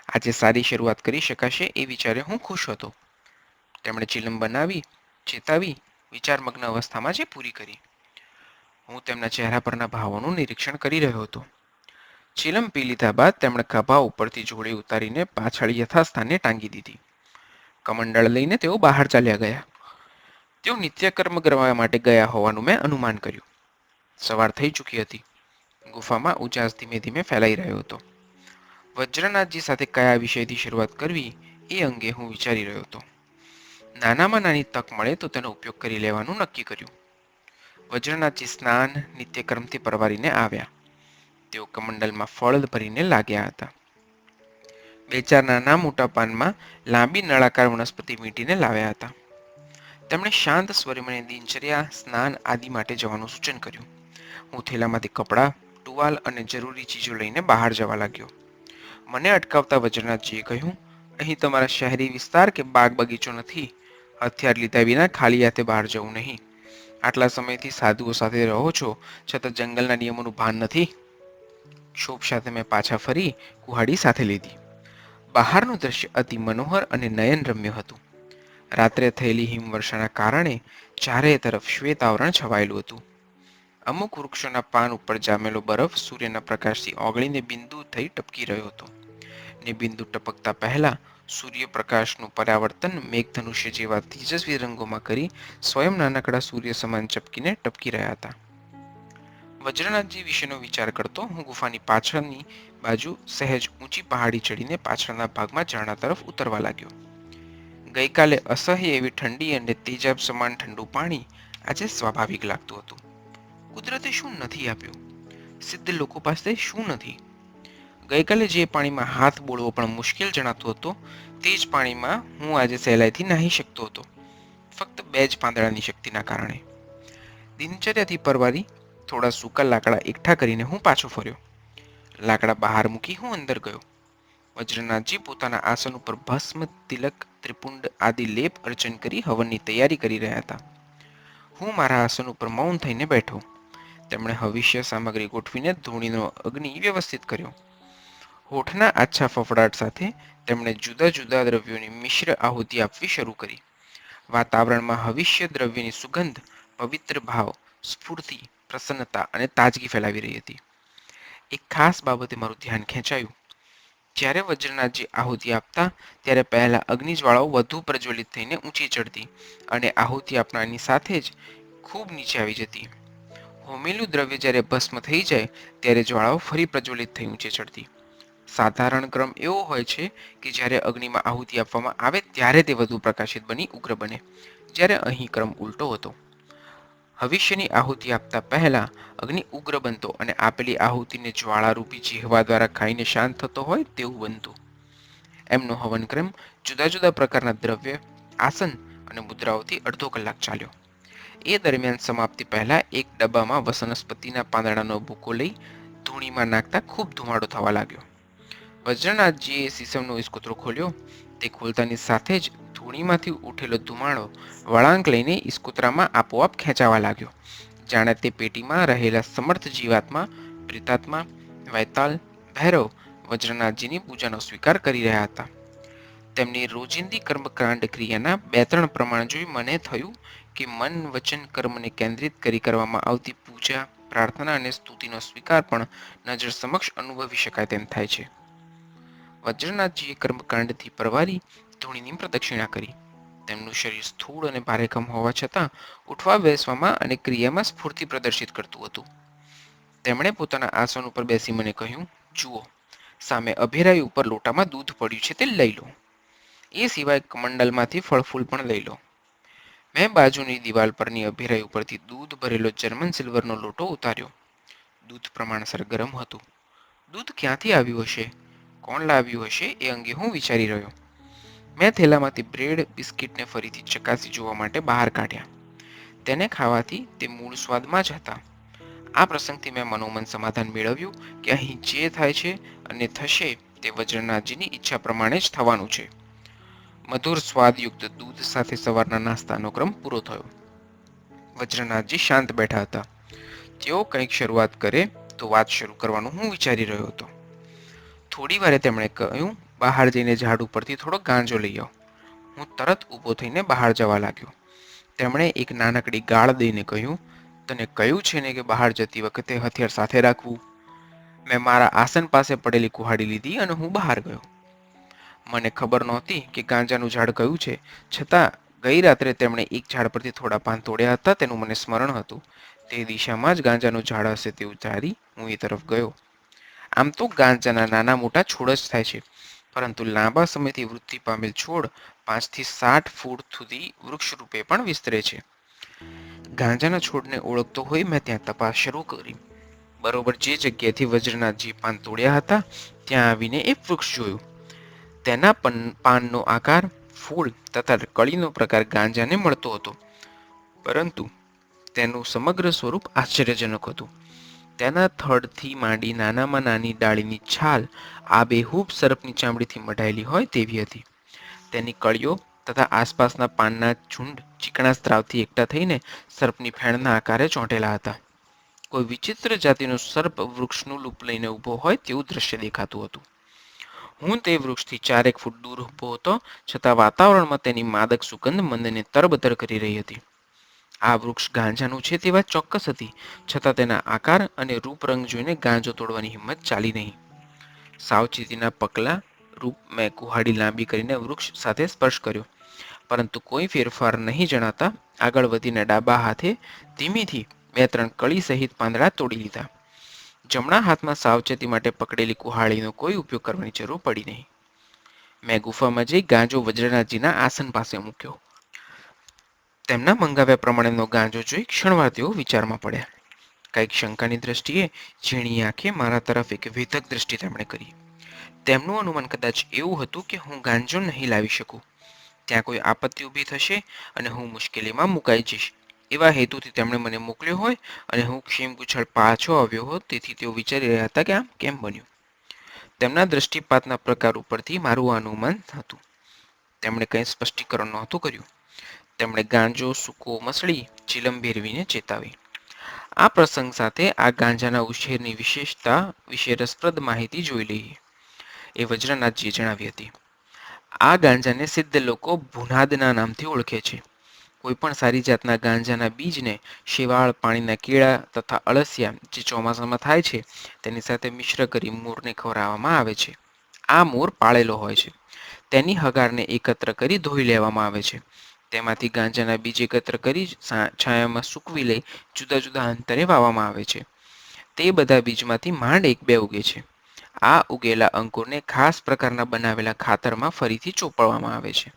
આજે સારી શરૂઆત કરી શકાશે એ વિચારે હું ખુશ હતો. તેમણે ચિલમ બનાવી, ચેતાવી, વિચારમગ્ન અવસ્થામાં જે પૂરી કરી. હું તેમના ચહેરા પરના ભાવોનું નિરીક્ષણ કરી રહ્યો હતો. ચિલમ પી લીધા બાદ તેમણે ખભા ઉપરથી જોડી ઉતારીને પાછળ યથાસ્થાને ટાંગી દીધી. કમંડળ લઈને તેઓ બહાર ચાલ્યા ગયા. તેઓ નિત્યકર્મ કરવા માટે ગયા હોવાનું મેં અનુમાન કર્યું. સવાર થઈ ચૂકી હતી. ગુફામાં ઉજાસ ધીમે ધીમે ફેલાઈ રહ્યો હતો. વજ્રનાથજી સાથે કયા વિષયથી શરૂઆત કરવી એ અંગે હું વિચારી રહ્યો હતો. નાનામાં નાની તક મળે તો તેનો ઉપયોગ કરી લેવાનું નક્કી કર્યું. વજ્રનાથજી સ્નાન નિત્યકર્મથી પરવારીને આવ્યા. તેઓ કમંડલમાં ફળ ભરીને લાગ્યા હતા. બે ચાર નાના મોટા પાનમાં લાંબી નળાકાર વનસ્પતિ વીંટીને લાવ્યા હતા. તેમણે શાંત સ્વરે મને દિનચર્યા, સ્નાન આદિ માટે જવાનું સૂચન કર્યું. હું થેલામાંથી કપડાં, ટુવાલ અને જરૂરી ચીજો લઈને બહાર જવા લાગ્યો. મને અટકાવતા વજ્રનાથજીએ કહ્યું, અહીં તમારા શહેરી વિસ્તાર કે બાગ બગીચો નથી. હથિયાર લીધા વિના ખાલી હાથે બહાર જવું નહીં. આટલા સમયથી સાધુઓ સાથે રહો છો, છતાં જંગલના નિયમોનું ભાન નથી. ક્ષોભ સાથે મેં પાછા ફરી કુહાડી સાથે લીધી. બહારનું દ્રશ્ય અતિ મનોહર અને નયનરમ્ય હતું. રાત્રે થયેલી હિમવર્ષાના કારણે ચારે તરફ શ્વેત આવરણ છવાયેલું હતું. અમુક વૃક્ષોના પાન ઉપર જામેલો બરફ સૂર્યના પ્રકાશથી ઓગળીને બિંદુ થઈ ટપકી રહ્યો હતો. ને બિંદુ ટપકતા પહેલા સૂર્યપ્રકાશનું પરાવર્તન મેઘધનુષ્ય જેવા તેજસ્વી રંગોમાં કરી સ્વયં નાનકડા સૂર્ય સમાન ચપકીને ટપકી રહ્યા હતા. વજ્રનાથજી વિશેનો વિચાર કરતો હું ગુફાની પાછળની બાજુ સહેજ ઊંચી પહાડી ચડીને પાછળના ભાગમાં ઝરણા તરફ ઉતરવા લાગ્યો. ગઈકાલે અસહ્ય એવી ઠંડી અને તેજાબ સમાન ઠંડુ પાણી આજે સ્વાભાવિક લાગતું હતું. કુદરતે શું નથી આપ્યું? સિદ્ધ લોકો પાસે શું નથી? ગઈકાલે જે પાણીમાં હાથ બોળવો પણ મુશ્કેલ જણાતો હતો, તે જ પાણીમાં હું આજે સહેલાઈથી નાહી શકતો હતો, ફક્ત 2 જ પાંદડાની શક્તિના કારણે. દિનચર્યાથી પરવારી થોડા સૂકા લાકડા એકઠા કરીને હું પાછો ફર્યો. લાકડા બહાર મૂકી હું અંદર ગયો. વજ્રનાથજી પોતાના આસન ઉપર ભસ્મ, તિલક, ત્રિપુંડ આદિ લેપ અર્ચન કરી હવનની તૈયારી કરી રહ્યા હતા. હું મારા આસન ઉપર મૌન થઈને બેઠો. તેમણે હવિષ્ય સામગ્રી ગોઠવીને ધૂણીનો અગ્નિ વ્યવસ્થિત કર્યો. હોઠના આછા ફફડાટ સાથે તેમણે જુદા જુદા દ્રવ્યોની મિશ્ર આહુતિ આપવી શરૂ કરી. વાતાવરણમાં હવિષ્ય દ્રવ્યની સુગંધ પવિત્ર ભાવ, સ્ફૂર્તિ, પ્રસન્નતા અને તાજગી ફેલાવી રહી હતી. એક ખાસ બાબતે મારું ધ્યાન ખેંચાયું. જ્યારે વજ્રનાથજી આહુતિ આપતા ત્યારે પહેલા અગ્નિજ્વાળાઓ વધુ પ્રજ્વલિત થઈને ઊંચી ચડતી અને આહુતિ આપનારની સાથે જ ખૂબ નીચે આવી જતી. હોમેલું દ્રવ્ય જ્યારે ભસ્મ થઈ જાય ત્યારે જ્વાળાઓ ફરી પ્રજ્વલિત થઈ ઊંચે ચડતી. સાધારણ ક્રમ એવો હોય છે કે જ્યારે અગ્નિમાં આહુતિ આપવામાં આવે ત્યારે તે વધુ પ્રકાશિત બની ઉગ્ર બને, જ્યારે અહીં ક્રમ ઉલટો હતો. હવિષ્યની આહુતિ આપતા પહેલા અગ્નિ ઉગ્ર બનતો અને આપેલી આહુતિને જ્વાળારૂપી જીહવા દ્વારા ખાઈને શાંત થતો હોય તેવું બનતું. એમનો હવનક્રમ જુદા જુદા પ્રકારના દ્રવ્ય, આસન અને મુદ્રાઓથી અડધો કલાક ચાલ્યો. એ દરમિયાન સમાપ્તિ પહેલા એક ડબ્બામાં વનસ્પતિના પાંદડાનો ભૂકો લઈ ધૂણીમાં નાખતા ખૂબ ધુમાડો થવા લાગ્યો. વજ્રનાથજીએ સીસમનો ઇસ્કોતરો ખોલ્યો. તે ખોલતાની સાથે જ ધૂણીમાંથી ઉઠેલો ધુમાડો વળાંક લઈને ઇસ્કોતરામાં આપોઆપ ખેંચાવા લાગ્યો, જાણે તે પેટીમાં રહેલા સમર્થ જીવાત્મા, પ્રેતાત્મા, વૈતાલ, ભૈરવ વજ્રનાથજીની પૂજાનો સ્વીકાર કરી રહ્યા હતા. તેમની રોજિંદી કર્મકાંડ ક્રિયાના 2-3 પ્રમાણ જોઈ મને થયું કે મન, વચન, કર્મને કેન્દ્રિત કરી કરવામાં આવતી પૂજા, પ્રાર્થના અને સ્તુતિનો સ્વીકાર પણ નજર સમક્ષ અનુભવી શકાય તેમ થાય છે. વજ્રનાથજીએ કર્મકાંડથી પરવારી ધૂણીની પ્રદક્ષિણા કરી. તેમનું શરીર સ્થૂળ અને ભારેખમ હોવા છતાં ઉઠવા બેસવામાં અને ક્રિયામાં સ્ફૂર્તિ પ્રદર્શિત કરતું હતું. તેમણે પોતાના આસન ઉપર બેસી મને કહ્યું, જુઓ, સામે અભેરાઈ ઉપર લોટામાં દૂધ પડ્યું છે, તે લઈ લો. એ સિવાય કમંડલમાંથી ફળફૂલ પણ લઈ લો. મેં બાજુની દિવાલ પરની અભેરાઈ ઉપરથી દૂધ ભરેલો જર્મન સિલ્વરનો લોટો ઉતાર્યો. દૂધ પ્રમાણસર ગરમ હતું. દૂધ ક્યાંથી આવ્યું હશે, કોણ લાવ્યું હશે એ અંગે હું વિચારી રહ્યો. મેં થેલામાંથી બ્રેડ, બિસ્કિટને ફરીથી ચકાસી જોવા માટે બહાર કાઢ્યા. તેને ખાવાથી તે મૂળ સ્વાદમાં જ હતા. આ પ્રસંગથી મેં મનોમન સમાધાન મેળવ્યું કે અહીં જે થાય છે અને થશે તે વજ્રનાથજીની ઈચ્છા પ્રમાણે જ થવાનું છે. મધુર સ્વાદયુક્ત દૂધ સાથે સવારના નાસ્તાનો ક્રમ પૂરો થયો. વજ્રનાથજી શાંત બેઠા હતા. તેઓ કંઈક શરૂઆત કરે તો વાત શરૂ કરવાનું હું વિચારી રહ્યો હતો. થોડી વારે તેમણે કહ્યું, બહાર જઈને ઝાડ ઉપરથી થોડો ગાંજો લઈ આવો. હું તરત ઊભો થઈને બહાર જવા લાગ્યો. તેમણે એક નાનકડી ગાળ દઈને કહ્યું, તને કહ્યું છે ને કે બહાર જતી વખતે હથિયાર સાથે રાખવું. મેં મારા આસન પાસે પડેલી કુહાડી લીધી અને હું બહાર ગયો. મને ખબર નહોતી કે ગાંજાનું ઝાડ કયું છે, છતાં ગઈ રાત્રે તેમણે એક ઝાડ પરથી થોડા પાન તોડ્યા હતા તેનું મને સ્મરણ હતું. તે દિશામાં જ ગાંજાનું ઝાડ હશે તેવું ધારી હું એ તરફ ગયો. આમ તો ગાંજાના નાના મોટા છોડ જ થાય છે, પરંતુ લાંબા સમયથી વૃદ્ધિ પામેલ છોડ 5 થી 7 ફૂટ સુધી વૃક્ષ રૂપે પણ વિસ્તરે છે. ગાંજાના છોડને ઓળખતો હોય મેં ત્યાં તપાસ શરૂ કરી. બરોબર જે જગ્યાએથી વજ્રનાથજી પાન તોડ્યા હતા ત્યાં આવીને એક વૃક્ષ જોયું. તેના પાનનો આકાર, ફૂલ તથા કળીનો પ્રકાર ગાંજાને મળતો હતો, પરંતુ તેનું સમગ્ર સ્વરૂપ આશ્ચર્યજનક હતું. તેના થડથી માંડી નાનામાં નાની ડાળીની છાલ આબેહૂબ સર્પની ચામડીથી મઢાયેલી હોય તેવી હતી. તેની કળીઓ તથા આસપાસના પાનના ઝુંડ ચીકણા સ્ત્રાવથી એકઠા થઈને સર્પની ફેણના આકારે ચોંટેલા હતા. કોઈ વિચિત્ર જાતિનો સર્પ વૃક્ષનું લૂપ લઈને ઊભો હોય તેવું દ્રશ્ય દેખાતું હતું. હું તે વૃક્ષથી 4 ફૂટ દૂર ઊભો હતો, છતાં વાતાવરણમાં તેની માદક સુગંધ મનને તરબતર કરી રહી હતી. આ વૃક્ષ ગાંજાનું છે તે વાત ચોક્કસ હતી, છતાં તેના આકાર અને રૂપરંગ જોઈને ગાંજો તોડવાની હિંમત ચાલી નહીં. સાવચેતીના પગલાં રૂપ મેં કુહાડી લાંબી કરીને વૃક્ષ સાથે સ્પર્શ કર્યો, પરંતુ કોઈ ફેરફાર નહીં જણાતા આગળ વધીને ડાબા હાથે ધીમેથી 2-3 કળી સહિત પાંદડા તોડી લીધા. જમણા હાથમાં સાવચેતી માટે પકડેલી કુહાડીનો કોઈ ઉપયોગ કરવાની જરૂર પડી નહીં. મેં ગુફામાં જઈ ગાંજો વજ્રનાથજીના આસન પાસે મૂક્યો. તેમના મંગાવ્યા પ્રમાણેનો ગાંજો જોઈ ક્ષણવાર તેઓ વિચારમાં પડ્યા. કંઈક શંકાની દ્રષ્ટિએ ઝીણી આંખે મારા તરફ એક વેધક દ્રષ્ટિ તેમણે કરી. તેમનું અનુમાન કદાચ એવું હતું કે હું ગાંજો નહીં લાવી શકું. ત્યાં કોઈ આપત્તિ ઊભી થશે અને હું મુશ્કેલીમાં મુકાઈ જઈશ. એવા હેતુથી તેમણે મને મોકલ્યો હોય અને હું ક્ષેમગુચ્છળ પાછો આવ્યો હોત, તેથી તેઓ વિચારી રહ્યા હતા કે આમ કેમ બન્યું. તેમના દૃષ્ટિપાતના પ્રકાર ઉપરથી મારું અનુમાન હતું. તેમણે કંઈ સ્પષ્ટીકરણ નહોતું કર્યું. તેમણે ગાંજો સૂકો મસળી ચીલમ ભેરવીને ચેતાવી. આ પ્રસંગ સાથે આ ગાંજાના ઉછેરની વિશેષતા વિશે રસપ્રદ માહિતી જોઈ લઈએ. એ વજ્રનાથજીએ જણાવી હતી. આ ગાંજાને સિદ્ધ લોકો ભુનાદના નામથી ઓળખે છે. કોઈ પણ સારી જાતના ગાંજાના બીજને શેવાળ, પાણીના કેળા તથા અળસિયા જે ચોમાસામાં થાય છે તેની સાથે મિશ્ર કરી મોરને ખવડાવવામાં આવે છે. આ મોર પાળેલો હોય છે. તેની હગારને એકત્ર કરી ધોઈ લેવામાં આવે છે. તેમાંથી ગાંજાના બીજ એકત્ર કરી છાયામાં સૂકવી લઈ જુદા જુદા અંતરે વાવવામાં આવે છે. તે બધા બીજમાંથી માંડ 1-2 ઉગે છે. આ ઉગેલા અંકુરને ખાસ પ્રકારના બનાવેલા ખાતરમાં ફરીથી ચોપડવામાં આવે છે.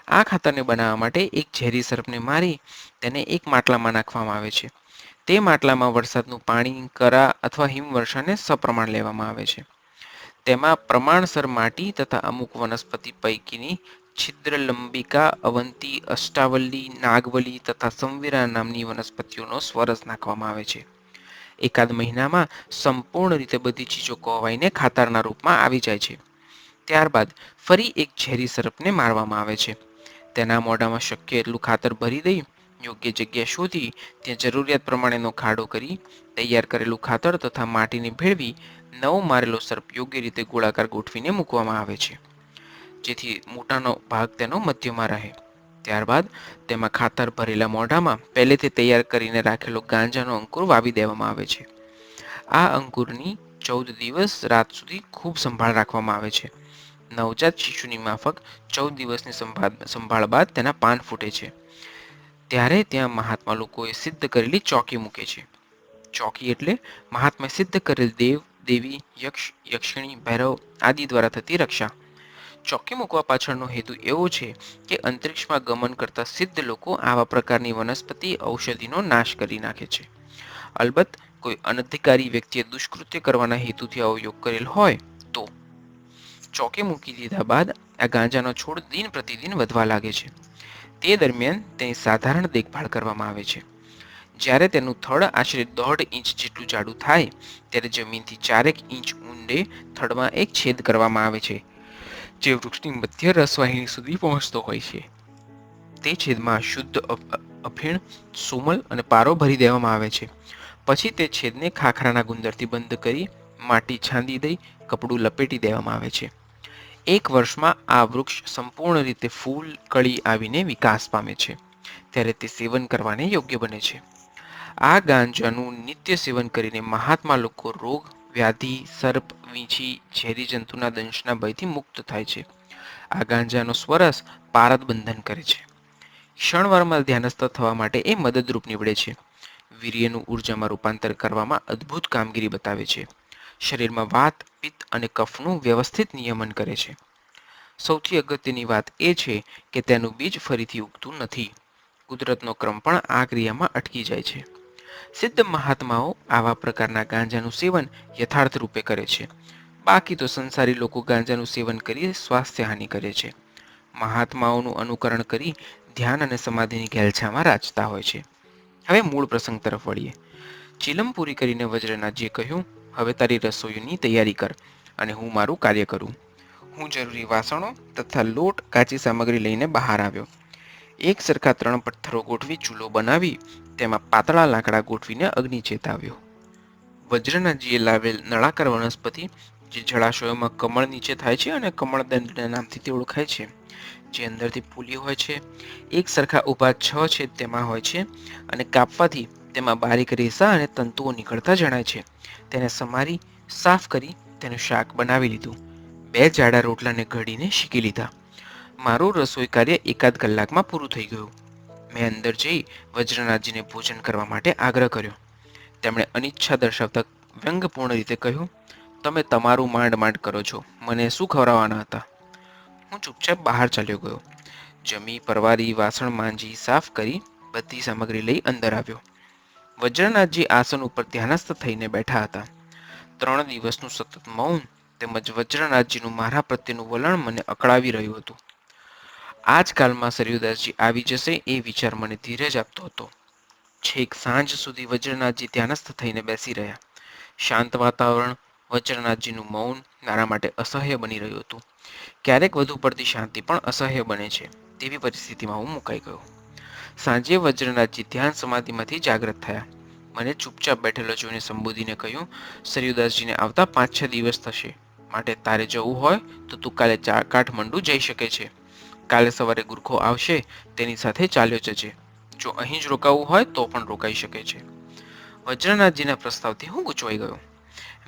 આ ખાતરને બનાવવા માટે એક ઝેરી સર્પને મારી તેને એક માટલામાં નાખવામાં આવે છે. તે માટલામાં વરસાદનું પાણી, કરા અથવા હિમવર્ષાને સપ્રમાણ લેવામાં આવે છે. તેમાં પ્રમાણસર માટી તથા અમુક વનસ્પતિ પૈકીની છિદ્રલંબિકા, અવંતી, અષ્ટાવલ્લી, નાગવલી તથા સંવીરા નામની વનસ્પતિઓનો સ્વરસ નાખવામાં આવે છે. એકાદ મહિનામાં સંપૂર્ણ રીતે બધી ચીજો કોવાઈને ખાતરના રૂપમાં આવી જાય છે. ત્યારબાદ ફરી એક ઝેરી સર્પને મારવામાં આવે છે. તેના મોઢામાં શક્ય એટલું ખાતર ભરી દઈ યોગ્ય જગ્યા શોધી ત્યાં જરૂરિયાત પ્રમાણેનો ખાડો કરી તૈયાર કરેલું ખાતર તથા માટીને ભેળવી નવો મારેલો સર્પ યોગ્ય રીતે ગોળાકાર ગોઠવીને મૂકવામાં આવે છે, જેથી મોટાનો ભાગ તેનો મધ્યમાં રહે. ત્યારબાદ તેમાં ખાતર ભરેલા મોઢામાં પહેલેથી તૈયાર કરીને રાખેલો ગાંજાનો અંકુર વાવી દેવામાં આવે છે. આ અંકુરની 14 દિવસ રાત સુધી ખૂબ સંભાળ રાખવામાં આવે છે. નવજાત શિશુની માફક 14 દિવસની સંભાળ બાદ તેના પાન ફૂટે છે. ત્યારે ત્યાં મહાત્મા લોકોએ સિદ્ધ કરેલી ચોકી મૂકે છે. ચોકી એટલે મહાત્માએ સિદ્ધ કરેલ દેવ, દેવી, યક્ષ, યક્ષિણી, ભૈરવ આદિ દ્વારા થતી રક્ષા. ચોકી મૂકવા પાછળનો હેતુ એવો છે કે અંતરિક્ષમાં ગમન કરતા સિદ્ધ લોકો આવા પ્રકારની વનસ્પતિ ઔષધિનો નાશ કરી નાખે છે. અલબત્ત કોઈ અનધિકારી વ્યક્તિએ દુષ્કૃત્ય કરવાના હેતુથી આવો યોગ કરેલ હોય તો. ચોકે મૂકી દીધા બાદ આ ગાંજાનો છોડ દિન પ્રતિદિન વધવા લાગે છે. તે દરમિયાન તેની સાધારણ દેખભાળ કરવામાં આવે છે. જ્યારે તેનું થડ આશરે 1.5 ઇંચ જેટલું જાડું થાય ત્યારે જમીનથી 4 ઇંચ ઊંડે થડમાં એક છેદ કરવામાં આવે છે, જે વૃક્ષની મધ્ય રસવાહિની સુધી પહોંચતો હોય છે. તે છેદમાં શુદ્ધ અફીણ, સોમલ અને પારો ભરી દેવામાં આવે છે. પછી તે છેદને ખાખરાના ગુંદરથી બંધ કરી માટી છાંદી દઈ કપડું લપેટી દેવામાં આવે છે. 1 વર્ષમાં આ વૃક્ષ સંપૂર્ણ રીતે ફૂલ, કળી આવીને વિકાસ પામે છે. ત્યારે તે સેવન કરવાને યોગ્ય બને છે. આ ગાંજાનું નિત્ય સેવન કરીને મહાત્મા લોકો રોગ, વ્યાધિ, સર્પ, વીંછી, ઝેરી જંતુના દંશના ભયથી મુક્ત થાય છે. આ ગાંજાનો સ્વરસ પારદ બંધન કરે છે. ક્ષણવારમાં ધ્યાનસ્થ થવા માટે એ મદદરૂપ નીવડે છે. વીર્યનું ઉર્જામાં રૂપાંતર કરવામાં અદ્ભુત કામગીરી બતાવે છે. શરીરમાં વાત, પિત્ત અને કફનું વ્યવસ્થિત નિયમન કરે છે. સૌથી અગત્યની વાત એ છે કે તેનું બીજ ફરીથી ઉગતું નથી. કુદરતનો ક્રમ પણ આ ક્રિયામાં અટકી જાય છે. સિદ્ધ મહાત્માઓ આવા પ્રકારના ગાંજાનું સેવન યથાર્થ રૂપે કરે છે. બાકી તો સંસારી લોકો ગાંજાનું સેવન કરી સ્વાસ્થ્ય હાનિ કરે છે. મહાત્માઓનું અનુકરણ કરી ધ્યાન અને સમાધિની ઘેલછામાં રાચતા હોય છે. હવે મૂળ પ્રસંગ તરફ વળીએ. ચીલમ પૂરી કરીને વજ્રનાથજીએ કહ્યું, હવે તારી રસોઈની તૈયારી કર અને હું મારું કાર્ય કરું. હું જરૂરી વાસણો તથા લોટ, કાચી સામગ્રી લઈને બહાર આવ્યો. એક સરખા 3 પથ્થરો ગોઠવી ચૂલો બનાવી તેમાં પાતળા લાકડા ગોઠવીને અગ્નિ ચેતાવ્યો. વજ્રનાથજીએ લાવેલ નળાકાર વનસ્પતિ જે જળાશયોમાં કમળ નીચે થાય છે અને કમળદંડના નામથી તે ઓળખાય છે, જે અંદરથી ફૂલી હોય છે, એક સરખા ઊભા 6 છેદ તેમાં હોય છે અને કાપવાથી તેમાં બારીક રેસા અને તંતુઓ નીકળતા જણાય છે. તેને સમારી સાફ કરી તેનું શાક બનાવી લીધું. 2 જાડા રોટલાને ઘડીને શીકી લીધા. મારું રસોઈ કાર્ય 1 કલાકમાં પૂરું થઈ ગયું. મેં અંદર જઈ વજ્રનાથજીને ભોજન કરવા માટે આગ્રહ કર્યો. તેમણે અનિચ્છા દર્શાવતા વ્યંગપૂર્ણ રીતે કહ્યું, તમે તમારું માંડ માંડ કરો છો, મને શું ખવડાવવાના હતા? હું ચૂપચાપ બહાર ચાલ્યો ગયો. જમી પરવારી વાસણ માંજી સાફ કરી બધી સામગ્રી લઈ અંદર આવ્યો. વજ્રનાથજી આસન ઉપર ધ્યાનસ્થ થઈને બેઠા હતા. 3 દિવસનું સતત મૌન તેમજ વજ્રનાથજીનું મારા પ્રત્યેનું વલણ મને અકળાવી રહ્યું હતું. આજકાલમાં સરયુદાસજી આવી જશે એ વિચાર મને ધીરજ આપતો હતો. છેક સાંજ સુધી વજ્રનાથજી ધ્યાનસ્થ થઈને બેસી રહ્યા. શાંત વાતાવરણ, વજ્રનાથજીનું મૌન મારા માટે અસહ્ય બની રહ્યું હતું. ક્યારેક વધુ પડતી શાંતિ પણ અસહ્ય બને છે તેવી પરિસ્થિતિમાં હું મુકાઈ ગયો. સાંજે વજ્રનાથજી ધ્યાન સમાધિમાંથી જાગૃત થયા. મને ચૂપચાપ બેઠેલો જોઈને સંબોધીને કહ્યું, સરયુદાસજીને આવતા 5-6 દિવસ થશે, માટે તારે જવું હોય તો તું કાલે કાઠમંડુ જઈ શકે છે. કાલે સવારે ગુરખો આવશે તેની સાથે ચાલ્યો જજે. જો અહીં જ રોકાવું હોય તો પણ રોકાઈ શકે છે. વજ્રનાથજીના પ્રસ્તાવથી હું ગૂંચવાઈ ગયો.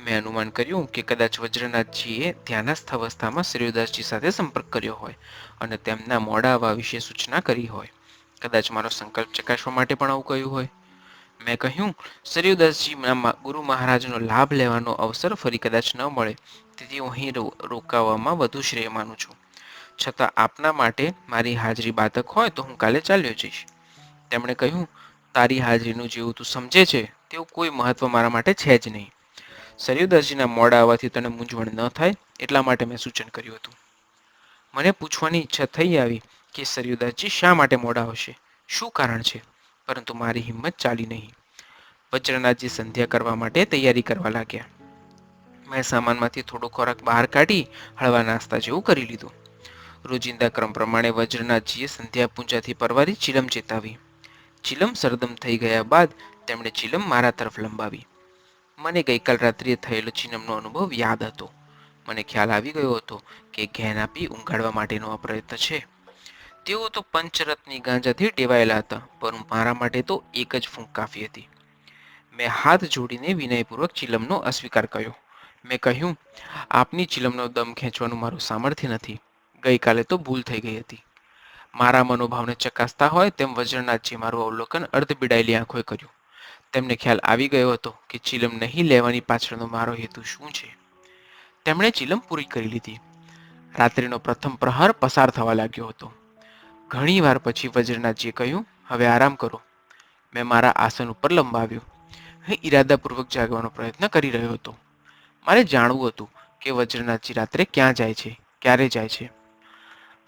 મેં અનુમાન કર્યું કે કદાચ વજ્રનાથજીએ ધ્યાનસ્થ અવસ્થામાં શ્રીયુદાસજી સાથે સંપર્ક કર્યો હોય અને તેમના મોડા આવવા વિશે સૂચના કરી હોય. કદાચ મારો સંકલ્પ ચકાસવા માટે પણ આવું કહ્યું હોય. મેં કહ્યું, સરયુદાસજીના ગુરુ મહારાજનો લાભ લેવાનો અવસર ફરી કદાચ ન મળે, તેથી હું અહીં રોકાવામાં વધુ શ્રેય માનું છું. છતાં આપના માટે મારી હાજરી બાધક હોય તો હું કાલે ચાલ્યો જઈશ. તેમણે કહ્યું, તારી હાજરીનું જેવું તું સમજે છે તેવું કોઈ મહત્વ મારા માટે છે જ નહીં. સરયુદાસજીના મોડા આવવાથી તને મૂંઝવણ ન થાય એટલા માટે મેં સૂચન કર્યું હતું. મને પૂછવાની ઈચ્છા થઈ આવી કે સરયુદાસજી શા માટે મોડા આવશે, શું કારણ છે, પરંતુ મારી હિંમત ચાલી નહીં. વજ્રનાથજી સંધ્યા કરવા માટે તૈયારી કરવા લાગ્યા. મેં સામાનમાંથી થોડો ખોરાક બહાર કાઢી હળવા નાસ્તા જેવું કરી લીધું. રોજિંદા ક્રમ પ્રમાણે વજ્રનાથજીએ સંધ્યા પૂંજાથી પરવારી ચિલમ ચેતાવી. ચિલમ સરદમ થઈ ગયા બાદ તેમણે ચિલમ મારા તરફ લંબાવી. મને ગઈકાલ રાત્રિએ થયેલો ચિલમનો અનુભવ યાદ હતો. મને ખ્યાલ આવી ગયો હતો કે ઘેન આપી ઊંઘાડવા માટેનો આ પ્રયત્ન છે. તેઓ તો પંચરત્ની ગાંજાથી ટેવાયેલા હતા, પરંતુ મારા માટે તો એક જ ફૂંક કાફી હતી. મેં હાથ જોડીને વિનયપૂર્વક ચિલમનો અસ્વીકાર કર્યો. મેં કહ્યું, આપની ચિલમનો દમ ખેંચવાનું મારું સામર્થ્ય નથી. ગઈકાલે તો ભૂલ થઈ ગઈ હતી. મારા મનોભાવને ચકાસતા હોય તેમ વજ્રનાથજી મારું અવલોકન અર્ધ બિડાયેલી આંખોએ કર્યું. તેમને ખ્યાલ આવી ગયો હતો કે ચિલમ નહીં લેવાની પાછળનો મારો હેતુ શું છે. તેમણે ચિલમ પૂરી કરી લીધી. રાત્રિનો પ્રથમ પ્રહર પસાર થવા લાગ્યો હતો. ઘણી વાર પછી વજ્રનાથજીએ કહ્યું, હવે આરામ કરો. મેં મારા આસન ઉપર લંબાવ્યો. હું ઈરાદાપૂર્વક જાગવાનો પ્રયત્ન કરી રહ્યો હતો. મારે જાણવું હતું કે વજ્રનાથજી રાત્રે ક્યાં જાય છે, ક્યારે જાય છે.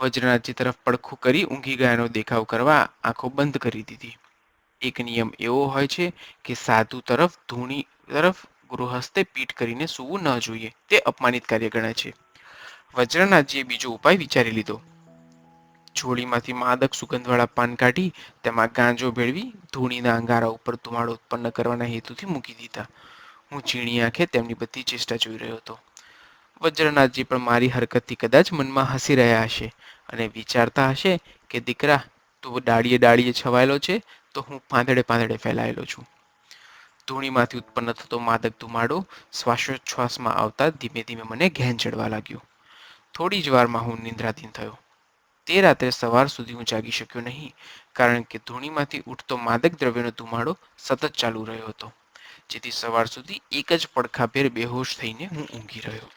વજ્રનાથજી તરફ પડખું કરી ઊંઘી ગયાનો દેખાવ કરવા આંખો બંધ કરી દીધી. એક નિયમ એવો હોય છે કે સાધુ ધૂણી તરફ ગૃહસ્થે પીઠ કરીને સૂવું ન જોઈએ, તે અપમાનિત કાર્ય ગણાય છે. વજ્રનાથજીએ બીજો ઉપાય વિચારી લીધો. જોડીમાંથી માદક સુગંધવાળા પાન કાઢી તેમાં ગાંજો ભેળવી ધૂણીના અંગારા ઉપર ધુમાડો ઉત્પન્ન કરવાના હેતુથી મૂકી દીધા. હું ઝીણી આંખે તેમની બધી ચેષ્ટા જોઈ રહ્યો હતો. વજ્રનાથજી પણ મારી હરકતથી કદાચ મનમાં હસી રહ્યા હશે અને વિચારતા હશે કે દીકરા, તું ડાળીએ ડાળીએ છવાયેલો છે તો હું પાંદડે પાંદડે ફેલાયેલો છું. ધૂણીમાંથી ઉત્પન્ન થતો માદક ધુમાડો શ્વાસોચ્છ્વાસમાં આવતા ધીમે ધીમે મને ઘેન ચડવા લાગ્યો. થોડી જ વારમાં હું નિંદ્રાધીન થયો. તે રાત્રે સવાર સુધી હું જાગી શક્યો નહીં, કારણ કે ધૂણીમાંથી ઉઠતો માદક દ્રવ્યનો ધુમાડો સતત ચાલુ રહ્યો હતો, જેથી સવાર સુધી એક જ પડખાભેર બેહોશ થઈને હું ઊંઘી રહ્યો.